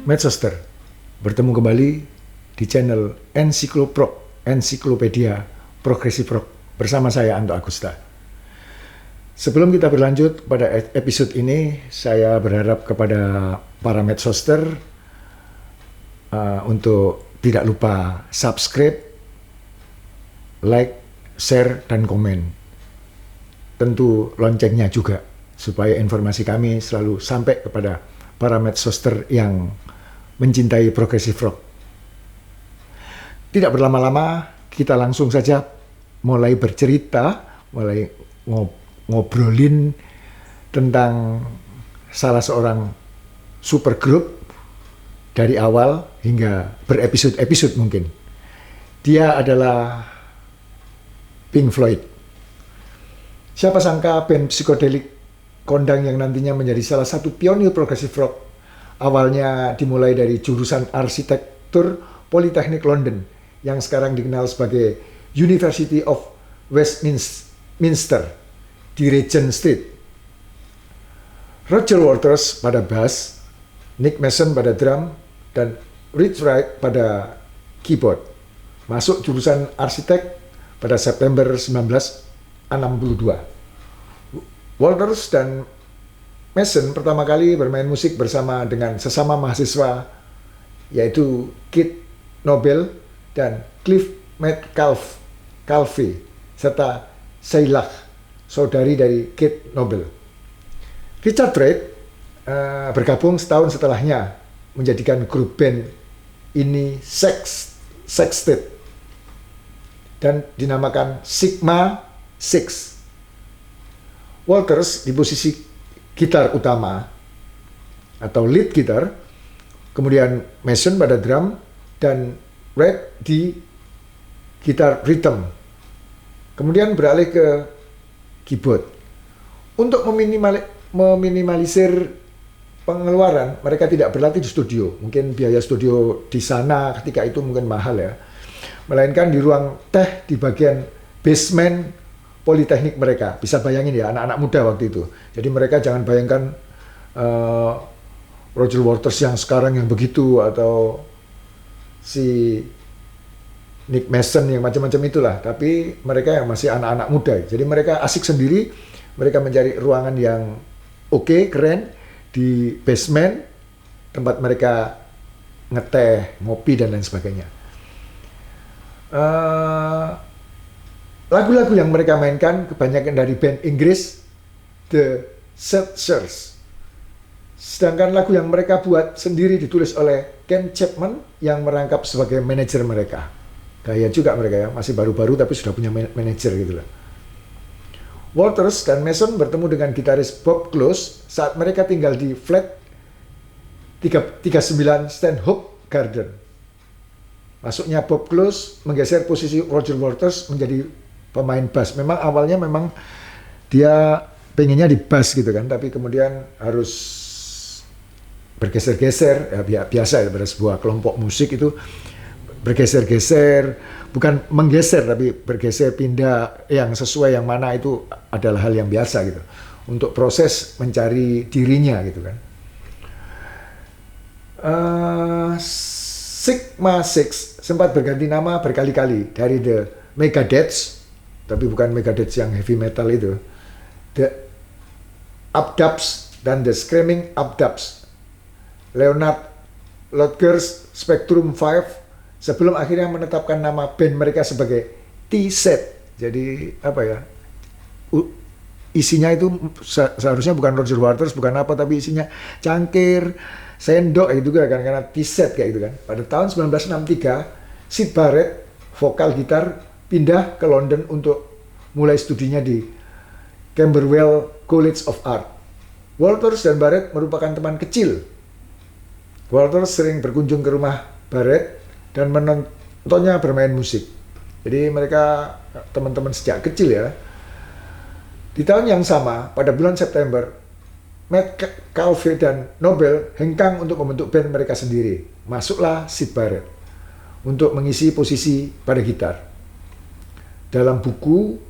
Medsoster, bertemu kembali di channel Ensiklopedia Progressive Rock bersama saya Anto Agusta. Sebelum kita berlanjut pada episode ini, saya berharap kepada para Medsoster untuk tidak lupa subscribe, like, share, dan komen. Tentu loncengnya juga, supaya informasi kami selalu sampai kepada para Medsoster yang mencintai progressive rock. Tidak berlama-lama, kita langsung saja mulai bercerita, mulai ngobrolin tentang salah seorang supergroup dari awal hingga berepisode-episode mungkin. Dia adalah Pink Floyd. Siapa sangka band psikodelik kondang yang nantinya menjadi salah satu pionir progressive rock. Awalnya dimulai dari jurusan arsitektur Politeknik London yang sekarang dikenal sebagai University of Westminster di Regent Street. Roger Waters pada bass, Nick Mason pada drum, dan Rich Wright pada keyboard. Masuk jurusan arsitek pada September 1962. Waters dan Mason pertama kali bermain musik bersama dengan sesama mahasiswa, yaitu Keith Nobel dan Cliff Metcalfe, serta Sheila, saudari dari Keith Nobel. Richard Wright bergabung setahun setelahnya menjadikan grup band ini Sextet dan dinamakan Sigma Six. Waters di posisi gitar utama atau lead gitar, kemudian Mason pada drum, dan Wright di gitar rhythm. Kemudian beralih ke keyboard. Untuk meminimalisir pengeluaran, mereka tidak berlatih di studio. Mungkin biaya studio di sana ketika itu mungkin mahal ya. Melainkan di ruang teh di bagian basement Politeknik mereka. Bisa bayangin ya, anak-anak muda waktu itu. Jadi mereka jangan bayangkan Roger Waters yang sekarang yang begitu, atau si Nick Mason yang macam-macam itulah. Tapi mereka yang masih anak-anak muda. Jadi mereka asik sendiri. Mereka mencari ruangan yang oke, keren di basement, tempat mereka ngeteh, ngopi, dan lain sebagainya. Lagu-lagu yang mereka mainkan kebanyakan dari band Inggris The Searchers. Sedangkan lagu yang mereka buat sendiri ditulis oleh Ken Chapman yang merangkap sebagai manajer mereka. Gaya juga mereka ya, masih baru-baru tapi sudah punya manajer gitu lah. Waters dan Mason bertemu dengan gitaris Bob Close saat mereka tinggal di flat 39 Stanhope Garden. Masuknya Bob Close menggeser posisi Roger Waters menjadi pemain bass. Memang awalnya dia pengennya di bass gitu kan, tapi kemudian harus bergeser-geser, ya biasa ya pada sebuah kelompok musik itu bergeser-geser, bukan menggeser tapi bergeser, pindah yang sesuai yang mana, itu adalah hal yang biasa gitu untuk proses mencari dirinya gitu kan. Sigma Six sempat berganti nama berkali-kali dari The Megadeths, tapi bukan Megadeth yang heavy metal itu, The Updubs dan The Screaming Updubs, Leonard Ludger's Spectrum 5, sebelum akhirnya menetapkan nama band mereka sebagai T-Set. Jadi apa ya, isinya itu seharusnya bukan Roger Waters, bukan apa, tapi isinya cangkir, sendok gitu kan, karena T-Set kayak gitu kan. Pada tahun 1963, Syd Barrett, vokal gitar, pindah ke London untuk mulai studinya di Camberwell College of Art. Waters dan Barrett merupakan teman kecil. Waters sering berkunjung ke rumah Barrett dan menontonnya bermain musik. Jadi mereka teman-teman sejak kecil ya. Di tahun yang sama, pada bulan September, Metcalfe dan Nobel hengkang untuk membentuk band mereka sendiri. Masuklah Syd Barrett untuk mengisi posisi pada gitar. Dalam buku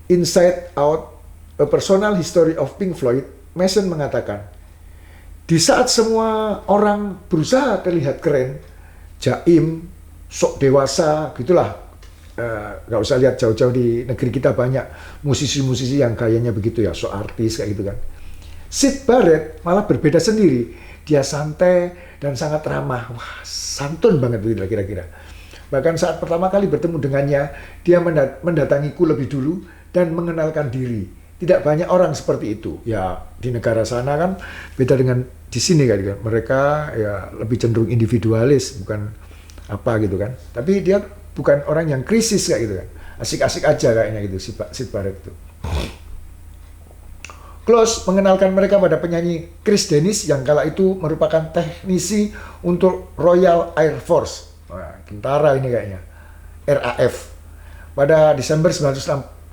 Inside Out, A Personal History of Pink Floyd, Mason mengatakan, Di saat semua orang berusaha terlihat keren, jaim, sok dewasa, gitulah. Nggak usah lihat jauh-jauh, di negeri kita banyak musisi-musisi yang gayanya begitu ya, sok artis kayak gitu kan. Syd Barrett malah berbeda sendiri. Dia santai dan sangat ramah. Wah, santun banget gitu kira-kira. Bahkan saat pertama kali bertemu dengannya, dia mendatangiku lebih dulu dan mengenalkan diri. Tidak banyak orang seperti itu. Ya, di negara sana kan beda dengan di sini kan. Mereka ya lebih cenderung individualis, bukan apa gitu kan. Tapi dia bukan orang yang krisis kayak gitu kan. Asik-asik aja kayaknya gitu si Syd Barrett itu. Close mengenalkan mereka pada penyanyi Chris Dennis yang kala itu merupakan teknisi untuk Royal Air Force. Wah, tentara ini kayaknya. RAF. Pada Desember 1964,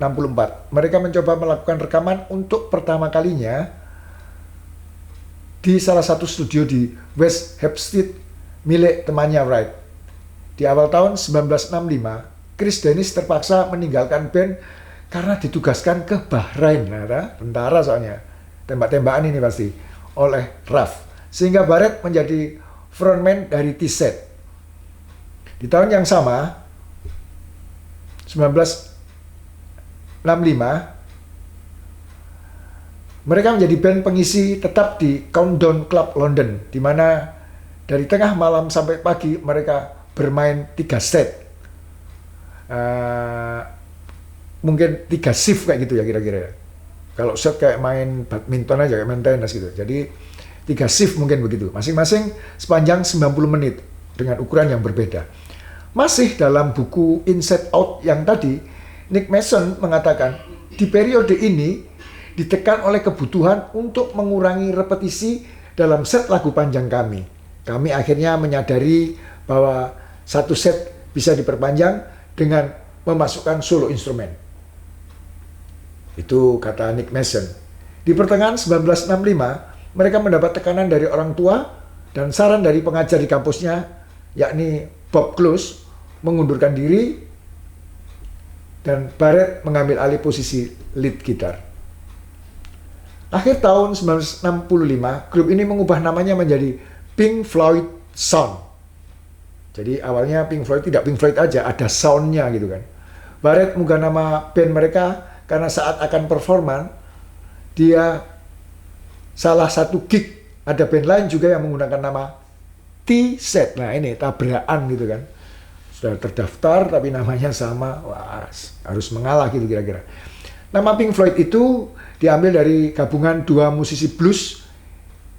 mereka mencoba melakukan rekaman untuk pertama kalinya di salah satu studio di West Hampstead milik temannya Wright. Di awal tahun 1965, Chris Dennis terpaksa meninggalkan band karena ditugaskan ke Bahrain, tentara soalnya, tembak-tembakan ini pasti, oleh RAF. Sehingga Barrett menjadi frontman dari T-Set. Di tahun yang sama, 1965, mereka menjadi band pengisi tetap di Countdown Club London, di mana dari tengah malam sampai pagi mereka bermain 3 set. Mungkin 3 shift kayak gitu ya kira-kira. Kalau set kayak main badminton aja, kayak main tenis gitu. Jadi 3 shift mungkin begitu. Masing-masing sepanjang 90 menit dengan ukuran yang berbeda. Masih dalam buku Inside Out yang tadi, Nick Mason mengatakan, di periode ini ditekan oleh kebutuhan untuk mengurangi repetisi dalam set lagu panjang kami. Kami akhirnya menyadari bahwa satu set bisa diperpanjang dengan memasukkan solo instrumen. Itu kata Nick Mason. Di pertengahan 1965, mereka mendapat tekanan dari orang tua dan saran dari pengajar di kampusnya, yakni Bob Close, mengundurkan diri dan Barrett mengambil alih posisi lead gitar. Akhir tahun 1965, grup ini mengubah namanya menjadi Pink Floyd Sound. Jadi awalnya Pink Floyd tidak Pink Floyd aja, ada soundnya gitu kan. Barrett mengubah nama band mereka karena saat akan performan, dia salah satu gig, ada band lain juga yang menggunakan nama T-Set. Nah ini tabrakan gitu kan. Sudah terdaftar tapi namanya sama, wah harus mengalah gitu kira-kira. Nama Pink Floyd itu diambil dari gabungan dua musisi blues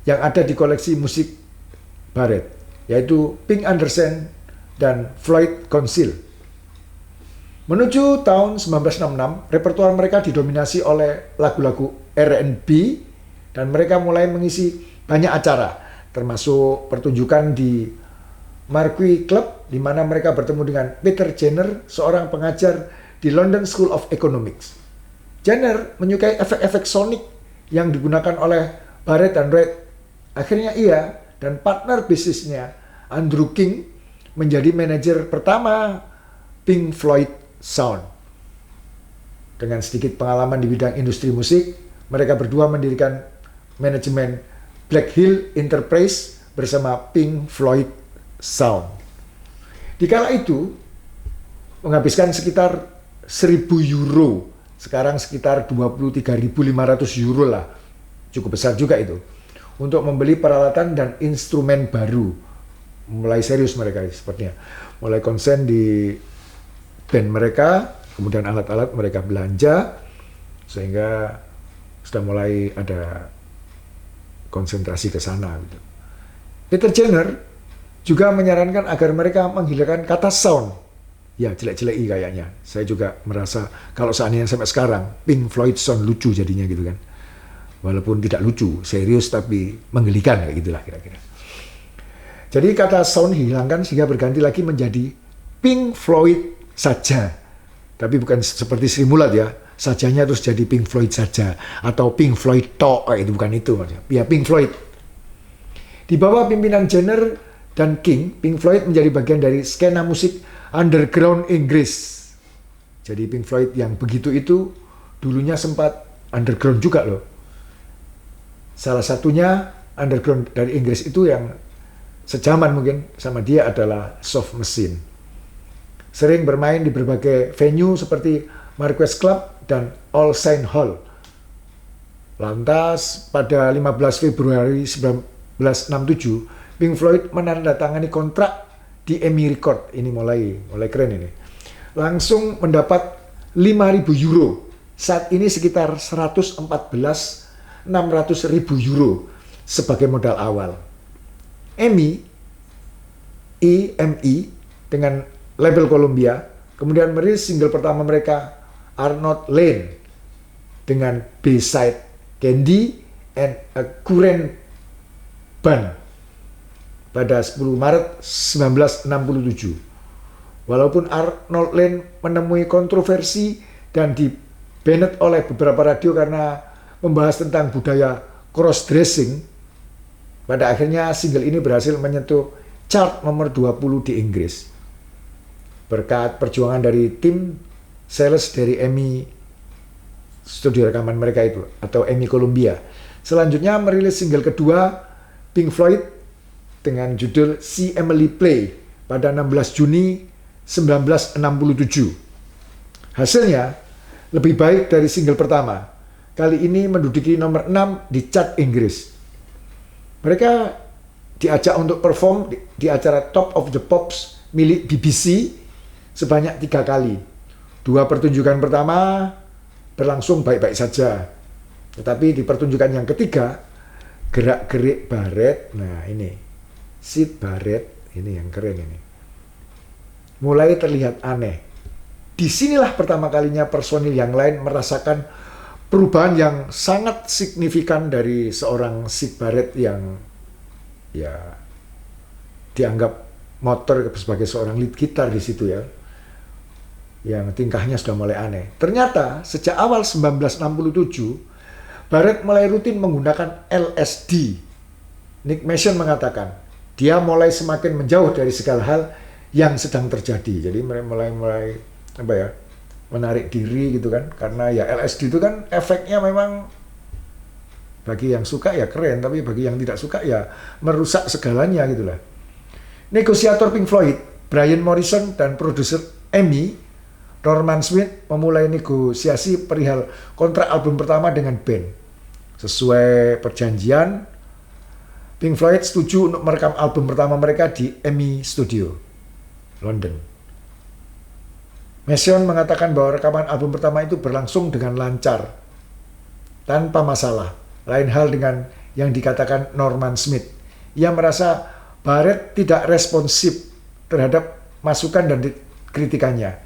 yang ada di koleksi musik Barrett, yaitu Pink Anderson dan Floyd Council. Menuju tahun 1966, repertoar mereka didominasi oleh lagu-lagu R&B dan mereka mulai mengisi banyak acara, termasuk pertunjukan di Marquee Club, di mana mereka bertemu dengan Peter Jenner, seorang pengajar di London School of Economics. Jenner menyukai efek-efek sonik yang digunakan oleh Barrett dan Wright. Akhirnya ia dan partner bisnisnya, Andrew King, menjadi manajer pertama Pink Floyd Sound. Dengan sedikit pengalaman di bidang industri musik, mereka berdua mendirikan manajemen Black Hill Enterprise bersama Pink Floyd Sound. Di kala itu, menghabiskan sekitar 1.000 euro, sekarang sekitar 23.500 euro lah, cukup besar juga itu, untuk membeli peralatan dan instrumen baru. Mulai serius mereka sepertinya, mulai konsen di band mereka, kemudian alat-alat mereka belanja, sehingga sudah mulai ada konsentrasi ke sana. Gitu. Peter Jenner juga menyarankan agar mereka menghilangkan kata sound. Ya, jelek-jeleki kayaknya. Saya juga merasa kalau seandainya sampai sekarang, Pink Floyd Sound lucu jadinya gitu kan. Walaupun tidak lucu, serius tapi menggelikan kayak gitulah kira-kira. Jadi kata sound dihilangkan sehingga berganti lagi menjadi Pink Floyd saja, tapi bukan seperti Sri Mulat ya, sajanya terus jadi Pink Floyd saja atau Pink Floyd tok, itu bukan itu maksudnya. Ya Pink Floyd. Di bawah pimpinan Jenner dan King, Pink Floyd menjadi bagian dari skena musik underground Inggris. Jadi Pink Floyd yang begitu itu dulunya sempat underground juga loh. Salah satunya underground dari Inggris itu yang sejaman mungkin sama dia adalah Soft Machine. Sering bermain di berbagai venue seperti Marquess Club dan All Saints Hall. Lantas pada 15 Februari 1967, Pink Floyd menandatangani kontrak di EMI Record. Ini mulai keren ini. Langsung mendapat 5.000 euro. Saat ini sekitar 600.000 euro sebagai modal awal. EMI dengan label Columbia kemudian merilis single pertama mereka Arnold Lane dengan B-side Candy and a Current Band pada 10 Maret 1967. Walaupun Arnold Lane menemui kontroversi dan di-banned oleh beberapa radio karena membahas tentang budaya cross-dressing, pada akhirnya single ini berhasil menyentuh chart nomor 20 di Inggris. Berkat perjuangan dari tim sales dari EMI studio rekaman mereka itu, atau EMI Columbia. Selanjutnya merilis single kedua Pink Floyd dengan judul See Emily Play pada 16 Juni 1967. Hasilnya lebih baik dari single pertama. Kali ini menduduki nomor 6 di chart Inggris. Mereka diajak untuk perform di acara Top of the Pops milik BBC sebanyak 3 kali. 2 pertunjukan pertama berlangsung baik-baik saja. Tetapi di pertunjukan yang ketiga, gerak-gerik Barrett, nah ini, Syd Barrett, ini yang keren ini, mulai terlihat aneh. Disinilah pertama kalinya personil yang lain merasakan perubahan yang sangat signifikan dari seorang Syd Barrett yang ya dianggap motor sebagai seorang lead gitar di situ ya, yang tingkahnya sudah mulai aneh. Ternyata sejak awal 1967, Barrett mulai rutin menggunakan LSD. Nick Mason mengatakan, dia mulai semakin menjauh dari segala hal yang sedang terjadi. Jadi mulai apa ya, menarik diri gitu kan. Karena ya LSD itu kan efeknya memang bagi yang suka ya keren, tapi bagi yang tidak suka ya merusak segalanya gitu lah. Negosiator Pink Floyd, Brian Morrison, dan produser EMI Norman Smith memulai negosiasi perihal kontrak album pertama dengan band. Sesuai perjanjian, Pink Floyd setuju untuk merekam album pertama mereka di EMI Studio, London. Mason mengatakan bahwa rekaman album pertama itu berlangsung dengan lancar, tanpa masalah. Lain hal dengan yang dikatakan Norman Smith. Ia merasa Barrett tidak responsif terhadap masukan dan kritikannya.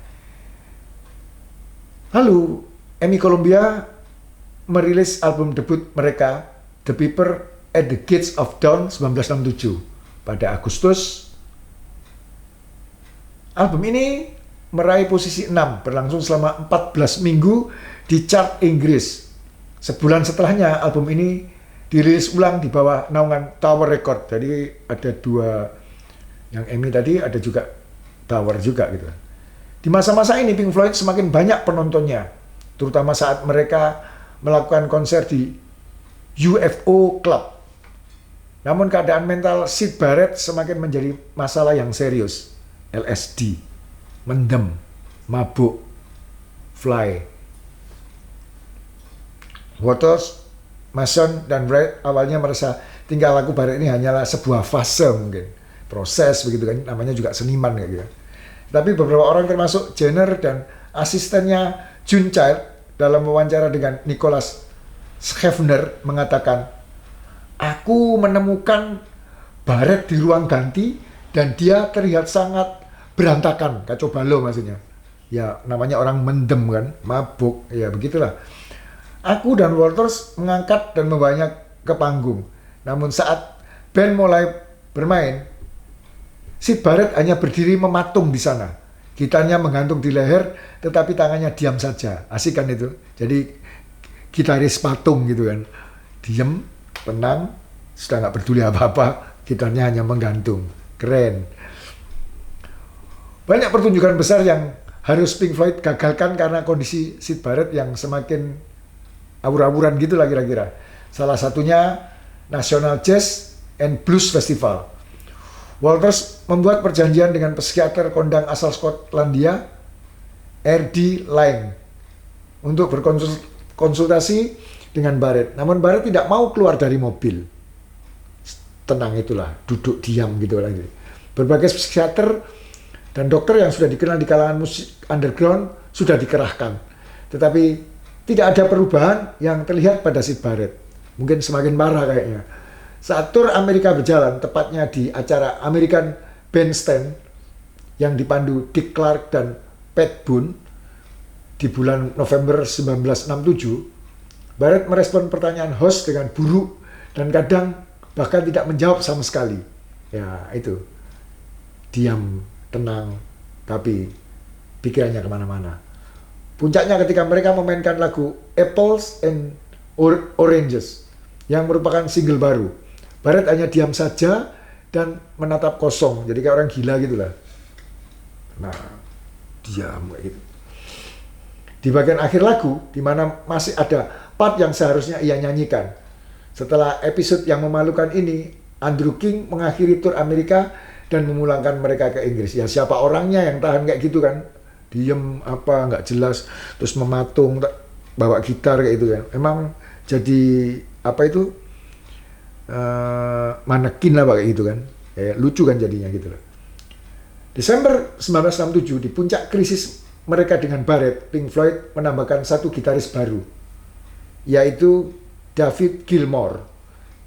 Lalu, EMI Columbia merilis album debut mereka, The Piper at the Gates of Dawn 1967. Pada Agustus, album ini meraih posisi 6, berlangsung selama 14 minggu di chart Inggris. Sebulan setelahnya, album ini dirilis ulang di bawah naungan Tower Record. Jadi ada 2, yang EMI tadi ada juga Tower juga gitu. Di masa-masa ini Pink Floyd semakin banyak penontonnya, terutama saat mereka melakukan konser di UFO Club. Namun keadaan mental Syd Barrett semakin menjadi masalah yang serius. LSD, mendem, mabuk, fly. Waters, Mason, dan Wright awalnya merasa tingkah laku Barrett ini hanyalah sebuah fase mungkin. Proses begitu kan, namanya juga seniman kayak gitu. Tapi beberapa orang termasuk Jenner dan asistennya June Child dalam wawancara dengan Nicholas Schaffner mengatakan, aku menemukan Barrett di ruang ganti dan dia terlihat sangat berantakan, kacau balau maksudnya. Ya namanya orang mendem kan, mabuk, ya begitulah. Aku dan Waters mengangkat dan membawanya ke panggung. Namun saat band mulai bermain, Syd Barrett hanya berdiri mematung di sana. Gitarnya menggantung di leher, tetapi tangannya diam saja. Asik kan itu? Jadi gitaris patung gitu kan. Diam, tenang, sudah nggak peduli apa-apa. Gitarnya hanya menggantung. Keren. Banyak pertunjukan besar yang harus Pink Floyd gagalkan karena kondisi Syd Barrett yang semakin awur-awuran gitu lah kira-kira. Salah satunya National Jazz and Blues Festival. Walters membuat perjanjian dengan psikiater kondang asal Skotlandia, R.D. Laing, untuk berkonsultasi dengan Barrett. Namun Barrett tidak mau keluar dari mobil. Tenang itulah, duduk diam gitu lagi. Berbagai psikiater dan dokter yang sudah dikenal di kalangan musik underground sudah dikerahkan. Tetapi tidak ada perubahan yang terlihat pada Syd Barrett. Mungkin semakin parah kayaknya. Saat tur Amerika berjalan, tepatnya di acara American Bandstand yang dipandu Dick Clark dan Pat Boone di bulan November 1967, Barrett merespon pertanyaan host dengan buruk dan kadang bahkan tidak menjawab sama sekali. Ya itu, diam, tenang, tapi pikirannya kemana-mana. Puncaknya ketika mereka memainkan lagu Apples and Oranges yang merupakan single baru. Barrett hanya diam saja dan menatap kosong, jadi kayak orang gila gitu lah. Nah, diam kayak gitu. Di bagian akhir lagu, di mana masih ada part yang seharusnya ia nyanyikan. Setelah episode yang memalukan ini, Andrew King mengakhiri tur Amerika dan memulangkan mereka ke Inggris. Ya siapa orangnya yang tahan kayak gitu kan? Diem apa nggak jelas, terus mematung, bawa gitar kayak gitu kan. Emang jadi apa itu manekin lah kayak gitu kan. Kayak lucu kan jadinya gitu loh. Desember 1967 di puncak krisis mereka dengan Barrett, Pink Floyd menambahkan satu gitaris baru, yaitu David Gilmour.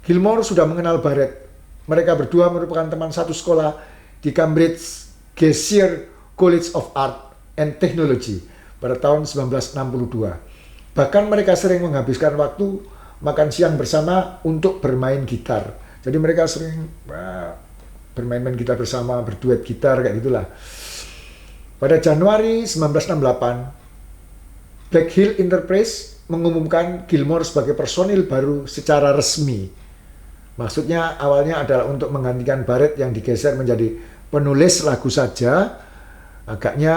Gilmour sudah mengenal Barrett. Mereka berdua merupakan teman satu sekolah di Cambridge Geyser College of Art and Technology pada tahun 1962. Bahkan mereka sering menghabiskan waktu makan siang bersama untuk bermain gitar. Jadi mereka sering bermain-main gitar bersama, berduet gitar kayak gitulah. Pada Januari 1968, Black Hill Enterprise mengumumkan Gilmour sebagai personil baru secara resmi. Maksudnya awalnya adalah untuk menggantikan Barrett yang digeser menjadi penulis lagu saja. Agaknya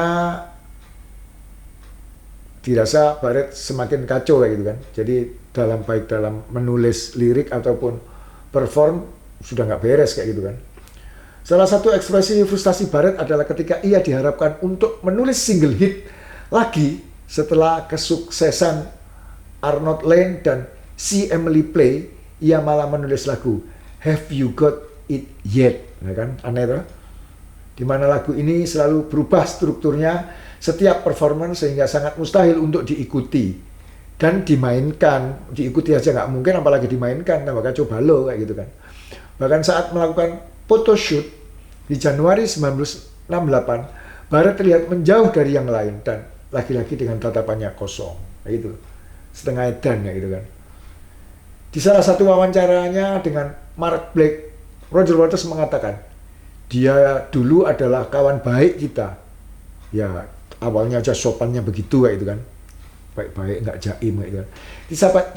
dirasa Barrett semakin kacau kayak gitu kan. Jadi baik dalam menulis lirik ataupun perform sudah nggak beres kayak gitu kan. Salah satu ekspresi frustasi Barrett adalah ketika ia diharapkan untuk menulis single hit lagi setelah kesuksesan Arnold Layne dan C. Emily Play, ia malah menulis lagu Have You Got It Yet, ya kan? Aneh tuh. Di mana lagu ini selalu berubah strukturnya setiap performance sehingga sangat mustahil untuk diikuti dan dimainkan. Diikuti aja nggak mungkin, apalagi dimainkan, tambah kacau balau kayak gitu kan. Bahkan saat melakukan photoshoot di Januari 1968, Barrett terlihat menjauh dari yang lain dan lagi-lagi dengan tatapannya kosong, kayak gitu, setengah edan kayak gitu kan. Di salah satu wawancaranya dengan Mark Black, Roger Waters mengatakan, dia dulu adalah kawan baik kita. Ya, awalnya aja sopannya begitu kayak gitu kan. Baik-baik, nggak jaim kayak gitu kan.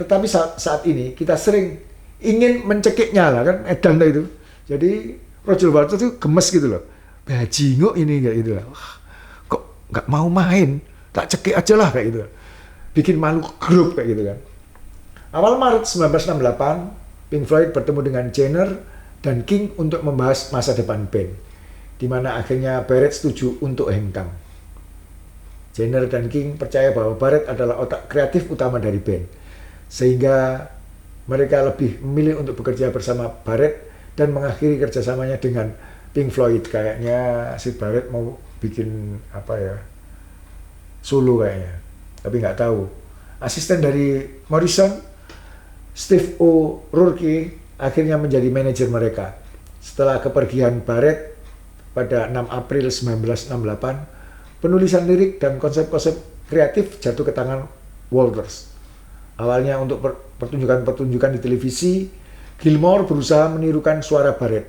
Tetapi saat ini kita sering ingin mencekiknya lah kan, edan itu. Jadi Roger Waters itu gemes gitu loh. Bajingo ini kayak gitu lah. Wah, kok nggak mau main? Tak cekik aja lah kayak gitu. Bikin malu grup kayak gitu kan. Awal Maret 1968, Pink Floyd bertemu dengan Jenner dan King untuk membahas masa depan band, di mana akhirnya Barrett setuju untuk hengkang. Jenner dan King percaya bahwa Barrett adalah otak kreatif utama dari band, sehingga mereka lebih memilih untuk bekerja bersama Barrett dan mengakhiri kerjasamanya dengan Pink Floyd. Kayaknya Syd Barrett mau bikin apa ya, solo kayaknya, tapi nggak tahu. Asisten dari Morrison, Steve O'Rourke, akhirnya menjadi manajer mereka. Setelah kepergian Barrett pada 6 April 1968, penulisan lirik dan konsep-konsep kreatif jatuh ke tangan Walters. Awalnya untuk pertunjukan-pertunjukan di televisi, Gilmour berusaha menirukan suara Barrett.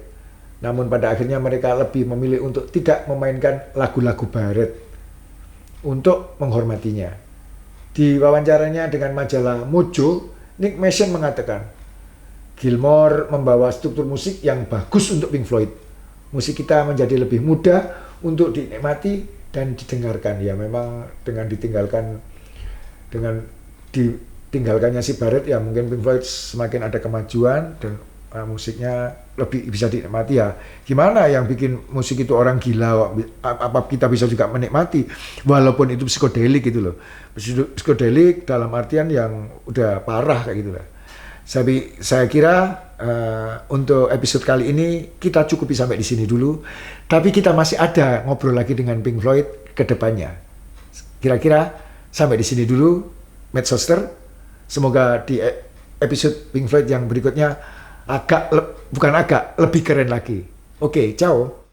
Namun pada akhirnya mereka lebih memilih untuk tidak memainkan lagu-lagu Barrett untuk menghormatinya. Di wawancaranya dengan majalah Mojo, Nick Mason mengatakan, Gilmour membawa struktur musik yang bagus untuk Pink Floyd. Musik kita menjadi lebih mudah untuk dinikmati dan didengarkan. Ya memang dengan ditinggalkan, dengan tinggalkannya Syd Barrett ya mungkin Pink Floyd semakin ada kemajuan dan musiknya lebih bisa dinikmati ya. Gimana yang bikin musik itu orang gila, apa kita bisa juga menikmati walaupun itu psikodelik gitu loh. Psikodelik dalam artian yang udah parah kayak gitu lah. Saya kira untuk episode kali ini kita cukupi sampai di sini dulu. Tapi kita masih ada ngobrol lagi dengan Pink Floyd ke depannya. Kira-kira sampai di sini dulu, Medsoster. Semoga di episode Pink Floyd yang berikutnya bukan agak lebih keren lagi. Oke, ciao.